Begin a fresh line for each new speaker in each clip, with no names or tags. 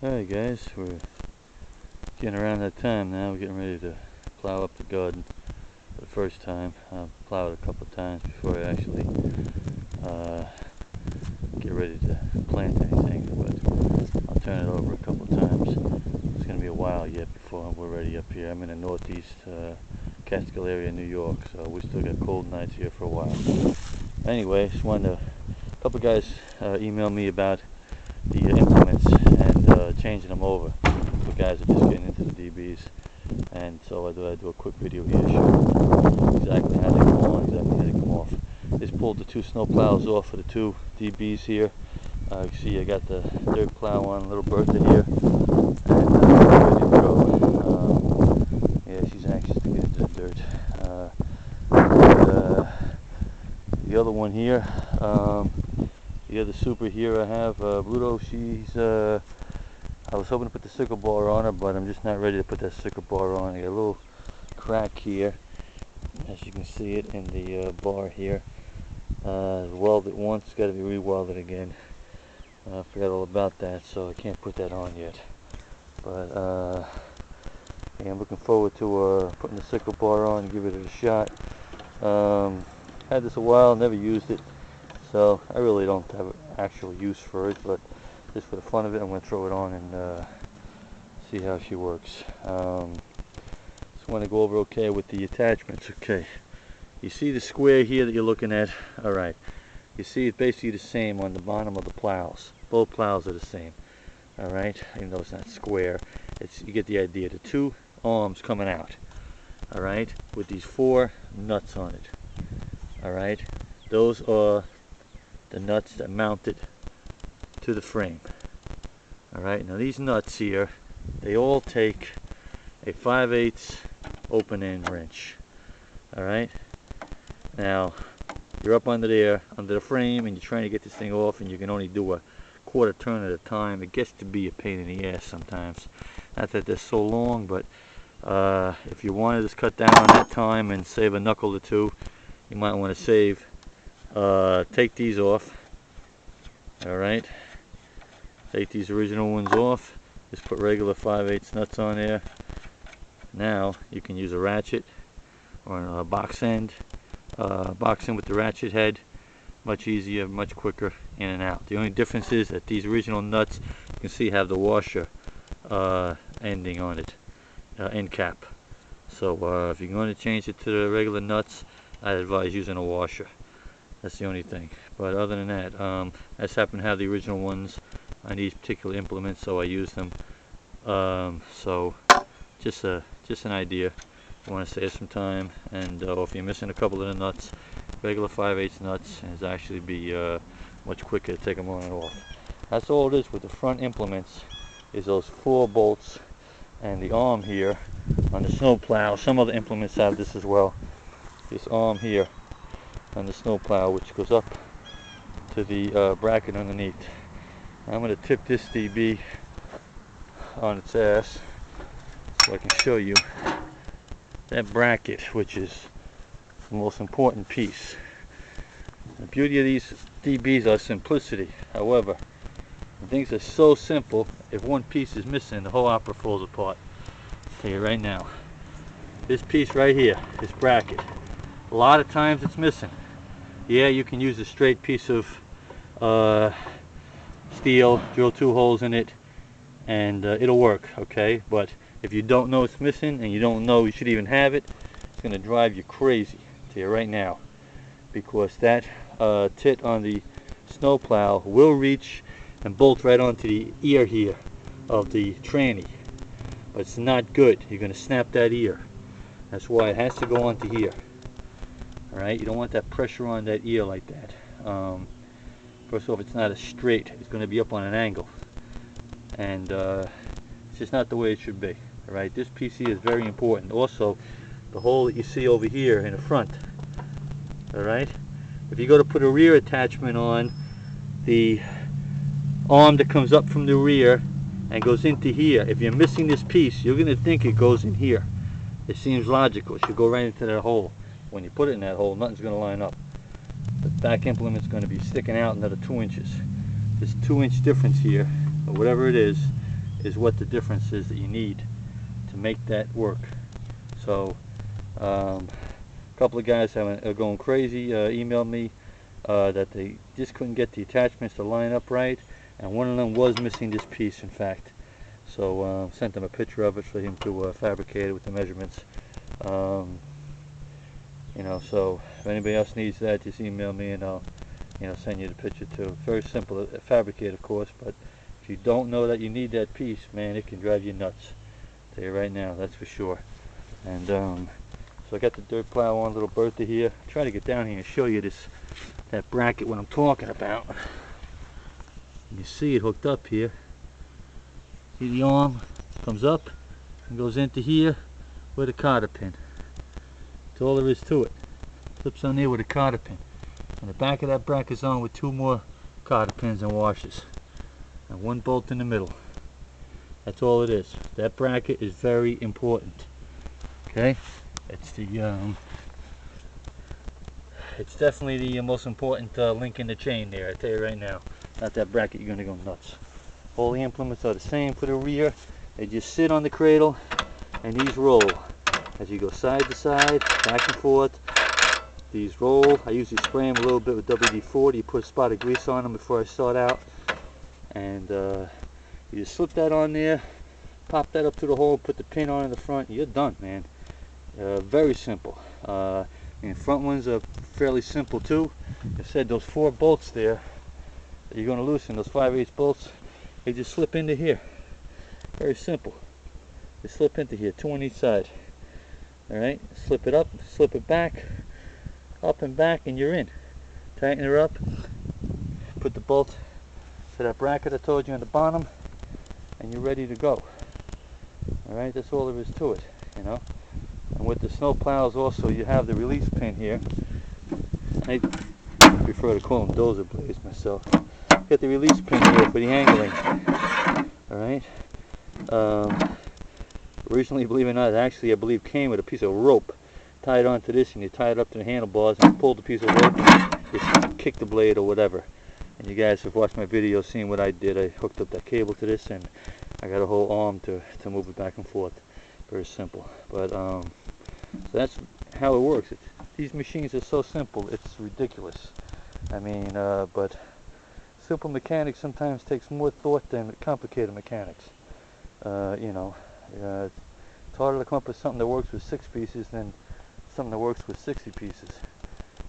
Alright guys, we're getting around that time now. We're getting ready to plow up the garden for the first time. I've plowed a couple of times before I actually get ready to plant anything, but I'll turn it over a couple of times. It's going to be a while yet before we're ready up here. I'm in the northeast Catskill area of New York, so we still got cold nights here for a while. Anyway, just wanted to, a couple of guys emailed me about the implements and changing them over. The guys are just getting into the DBs, and so I thought I'd do a quick video here showing exactly how they come on, exactly how they come off. Just pulled the two snow plows off for the two DBs here. You can see I got the dirt plow on little Bertha here, and ready to go. Yeah, she's anxious to get into the dirt. The other one here, the other super here I have, Bluto, she's, I was hoping to put the sickle bar on her, but I'm just not ready to put that sickle bar on. I got a little crack here, as you can see it in the bar here. Welded once, got to be re-welded again. I forgot all about that, so I can't put that on yet. But yeah, I'm looking forward to putting the sickle bar on and give it a shot. Had this a while, never used it, so I really don't have actual use for it, but just for the fun of it, I'm going to throw it on and see how she works. Just want to go over okay with the attachments. Okay, you see the square here that you're looking at? Alright, you see it's basically the same on the bottom of the plows. Both plows are the same. Alright, even though it's not square, you get the idea. The two arms coming out, alright, with these four nuts on it. Alright, those are the nuts that mount it to the frame. Alright, now these nuts here, they all take a 5/8 open end wrench. Alright, now you're up under there, under the frame, and you're trying to get this thing off, and you can only do a quarter turn at a time. It gets to be a pain in the ass sometimes. Not that they're so long, but if you want to just cut down on that time and save a knuckle or two, you might want to save. Take these off. Alright, take these original ones off. Just put regular 5/8 nuts on there. Now you can use a ratchet or a box end. Box end with the ratchet head. Much easier, much quicker, in and out. The only difference is that these original nuts, you can see, have the washer ending on it, end cap. So if you're going to change it to the regular nuts, I advise using a washer. That's the only thing. But other than that, I just happen to have the original ones on these particular implements, so I use them. So just an idea. You want to save some time, and if you're missing a couple of the nuts, regular 5/8 nuts is actually be much quicker to take them on and off. That's all it is with the front implements, is those 4 bolts and the arm here on the snow plow. Some other implements have this as well. This arm here on the snow plow, which goes up to the bracket underneath. I'm going to tip this DB on its ass so I can show you that bracket, which is the most important piece. The beauty of these DBs are simplicity. However, things are so simple, if one piece is missing, the whole opera falls apart. I'll tell you right now. This piece right here, this bracket, a lot of times it's missing. Yeah, you can use a straight piece of steel, drill 2 holes in it, and it'll work, okay? But if you don't know it's missing, and you don't know you should even have it, it's going to drive you crazy, I'll tell you right now. Because that tit on the snow plow will reach and bolt right onto the ear here of the tranny. But it's not good. You're going to snap that ear. That's why it has to go onto here. Alright, you don't want that pressure on that ear like that. First off, it's not a straight. It's going to be up on an angle. And it's just not the way it should be. Alright, this piece here is very important. Also, the hole that you see over here in the front. Alright, if you go to put a rear attachment on, the arm that comes up from the rear and goes into here, if you're missing this piece, you're going to think it goes in here. It seems logical. It should go right into that hole. When you put it in that hole, nothing's going to line up. The back implement's going to be sticking out another 2 inches. This 2-inch difference here, or whatever it is is what the difference is that you need to make that work. So a couple of guys are going crazy, emailed me that they just couldn't get the attachments to line up right, and one of them was missing this piece, in fact. So sent them a picture of it for him to fabricate it with the measurements. You know, so if anybody else needs that, just email me and I'll, you know, send you the picture too. Very simple to fabricate, of course, but if you don't know that you need that piece, man, it can drive you nuts. I'll tell you right now, that's for sure. And so I got the dirt plow on, little Bertha here. I'll try to get down here and show you that bracket, what I'm talking about. You see it hooked up here. See the arm comes up and goes into here with a cotter pin. That's all there is to it. Clips on there with a cotter pin. And the back of that bracket's on with 2 more cotter pins and washers. And 1 bolt in the middle. That's all it is. That bracket is very important. Okay? It's it's definitely the most important link in the chain there, I tell you right now. Without that bracket, you're gonna go nuts. All the implements are the same for the rear. They just sit on the cradle and these roll. As you go side to side, back and forth, these roll. I usually spray them a little bit with WD-40. Put a spot of grease on them before I start out. And you just slip that on there, pop that up to the hole, put the pin on in the front, and you're done, man. Very simple. And front ones are fairly simple too. Like I said, those 4 bolts there that you're going to loosen, those 5/8 bolts, they just slip into here. Very simple. They slip into here, 2 on each side. Alright, slip it up, slip it back, up and back, and you're in. Tighten her up, put the bolt to that bracket I told you on the bottom, and you're ready to go. Alright, that's all there is to it, you know. And with the snow plows also, you have the release pin here. I prefer to call them dozer blades myself. Get the release pin here for the angling. Alright. Originally, believe it or not, it actually, I believe, came with a piece of rope tied onto this, and you tie it up to the handlebars and pull the piece of rope and just kick the blade or whatever. And you guys have watched my video, seen what I did. I hooked up that cable to this, and I got a whole arm to move it back and forth. Very simple. But so that's how it works. These machines are so simple, it's ridiculous. I mean, but simple mechanics sometimes takes more thought than complicated mechanics. You know. It's harder to come up with something that works with 6 pieces than something that works with 60 pieces,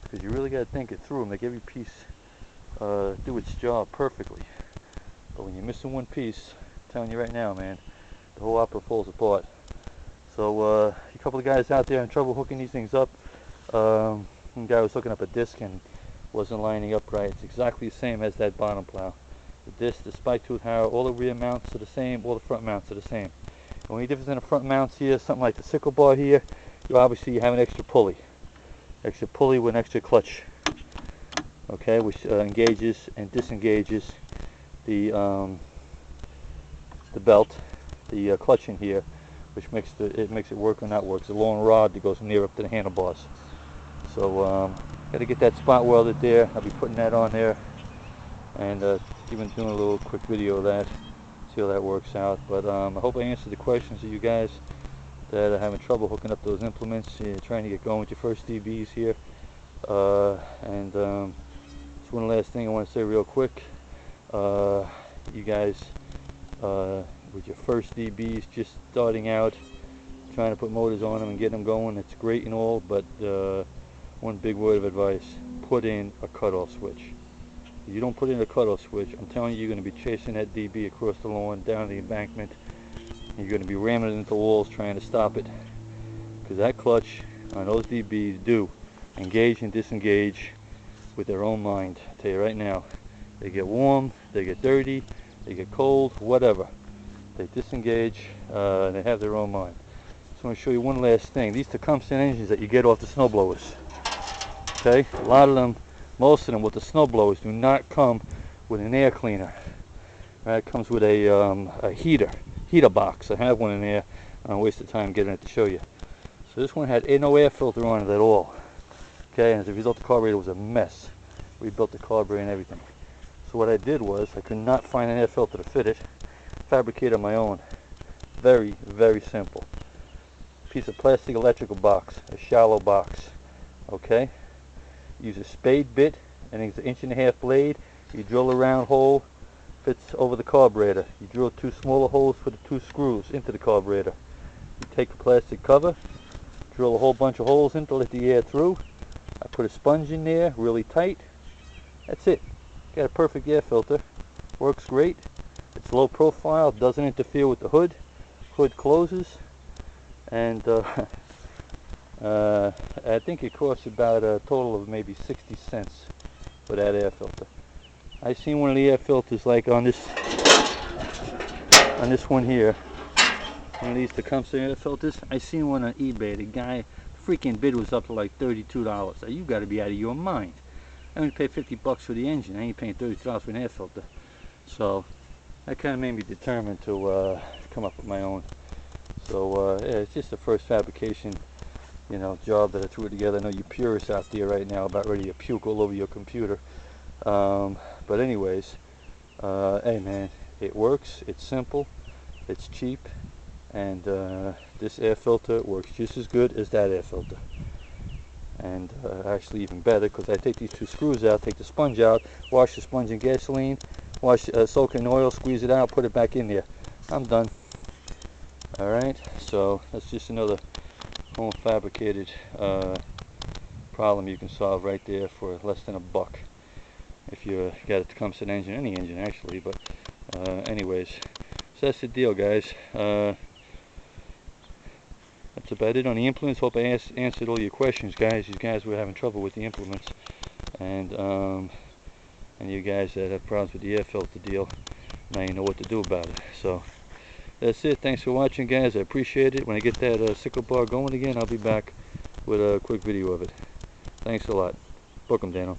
because you really got to think it through and make every piece do its job perfectly. But when you're missing 1 piece, I'm telling you right now, man, the whole opera falls apart. So a couple of guys out there having trouble hooking these things up. One guy was hooking up a disc and wasn't lining up right. It's exactly the same as that bottom plow. The disc, the spike tooth harrow, all the rear mounts are the same, all the front mounts are the same. The only difference in the front mounts here, something like the sickle bar here, you obviously have an extra pulley with an extra clutch, okay, which engages and disengages the belt, the clutch in here, which makes it work or not work. It's a long rod that goes near up to the handlebars. So got to get that spot welded there. I'll be putting that on there, and even doing a little quick video of that. See how that works out. But I hope I answered the questions of you guys that are having trouble hooking up those implements. You're trying to get going with your first DBs here. And just one last thing I want to say real quick. You guys, with your first DBs, just starting out, trying to put motors on them and get them going, it's great and all, but one big word of advice: put in a cutoff switch. If you don't put in a cutoff switch, I'm telling you, you're going to be chasing that DB across the lawn, down the embankment. You're going to be ramming it into walls trying to stop it, because that clutch on those DBs do engage and disengage with their own mind. I tell you right now, they get warm, they get dirty, they get cold, whatever. They disengage, and they have their own mind. So I want to show you one last thing. These Tecumseh engines that you get off the snowblowers, okay, a lot of them, most of them with the snowblowers, do not come with an air cleaner. Right? It comes with a heater box. I have one in there. I don't waste the time getting it to show you. So this one had no air filter on it at all. Okay, and as a result, the carburetor was a mess. We built the carburetor and everything. So what I did was, I could not find an air filter to fit it. fabricated on my own. Very, very simple. Piece of plastic electrical box, a shallow box. Okay? Use a spade bit, and it's an 1.5-inch blade. You drill a round hole, fits over the carburetor. You drill 2 smaller holes for the 2 screws into the carburetor. You take a plastic cover, drill a whole bunch of holes in to let the air through. I put a sponge in there, really tight. That's it. Got a perfect air filter. Works great. It's low profile, doesn't interfere with the hood. Hood closes, and I think it costs about a total of maybe 60 cents for that air filter. I seen one of the air filters like on this one here. One of these Tecumseh air filters. I seen one on eBay. The guy freaking bid was up to like $32. Now, you got to be out of your mind. I only paid 50 bucks for the engine. I ain't paying $30 for an air filter. So that kind of made me determined to come up with my own. So yeah, it's just the first fabrication, you know, job that I threw together. I know you purists out there right now about ready to puke all over your computer. But anyways, hey man, it works. It's simple. It's cheap. And this air filter works just as good as that air filter. And actually even better, because I take these 2 screws out, take the sponge out, wash the sponge in gasoline, soak in oil, squeeze it out, put it back in there. I'm done. Alright, so that's just another home fabricated problem you can solve right there for less than $1 if you got a Tecumseh engine, any engine actually. But anyways, so that's the deal, guys. That's about it on the implements. Hope I answered all your questions, guys. You guys were having trouble with the implements, and you guys that have problems with the air filter deal, now you know what to do about it. So that's it. Thanks for watching, guys. I appreciate it. When I get that sickle bar going again, I'll be back with a quick video of it. Thanks a lot. Book 'em, Daniel.